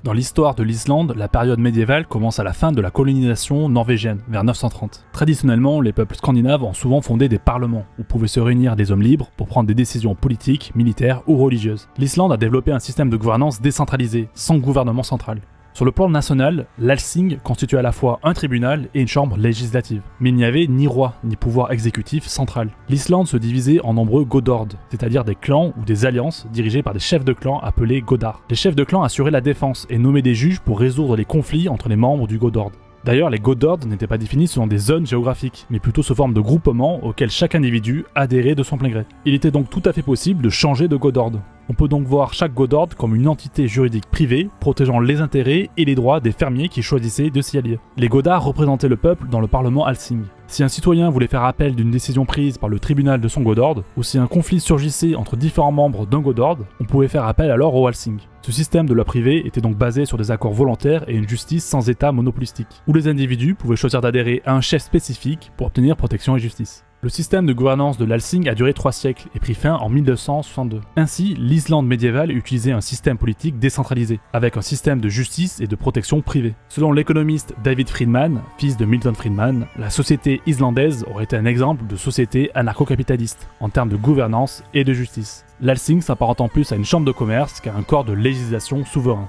Dans l'histoire de l'Islande, la période médiévale commence à la fin de la colonisation norvégienne, vers 930. Traditionnellement, les peuples scandinaves ont souvent fondé des parlements, où pouvaient se réunir des hommes libres pour prendre des décisions politiques, militaires ou religieuses. L'Islande a développé un système de gouvernance décentralisé, sans gouvernement central. Sur le plan national, l'Alþing constituait à la fois un tribunal et une chambre législative. Mais il n'y avait ni roi, ni pouvoir exécutif central. L'Islande se divisait en nombreux godord, c'est-à-dire des clans ou des alliances dirigés par des chefs de clan appelés godar. Les chefs de clan assuraient la défense et nommaient des juges pour résoudre les conflits entre les membres du godord. D'ailleurs, les godord n'étaient pas définis selon des zones géographiques, mais plutôt sous forme de groupements auxquels chaque individu adhérait de son plein gré. Il était donc tout à fait possible de changer de godord. On peut donc voir chaque godord comme une entité juridique privée protégeant les intérêts et les droits des fermiers qui choisissaient de s'y allier. Les godars représentaient le peuple dans le parlement Alþing. Si un citoyen voulait faire appel d'une décision prise par le tribunal de son godord, ou si un conflit surgissait entre différents membres d'un godord, on pouvait faire appel alors au Alþing. Ce système de loi privée était donc basé sur des accords volontaires et une justice sans état monopolistique, où les individus pouvaient choisir d'adhérer à un chef spécifique pour obtenir protection et justice. Le système de gouvernance de l'Alþing a duré 3 siècles et prit fin en 1262. Ainsi, l'Islande médiévale utilisait un système politique décentralisé, avec un système de justice et de protection privée. Selon l'économiste David Friedman, fils de Milton Friedman, la société islandaise aurait été un exemple de société anarcho-capitaliste, en termes de gouvernance et de justice. L'Alþing s'apparente en plus à une chambre de commerce qu'à un corps de législation souverain.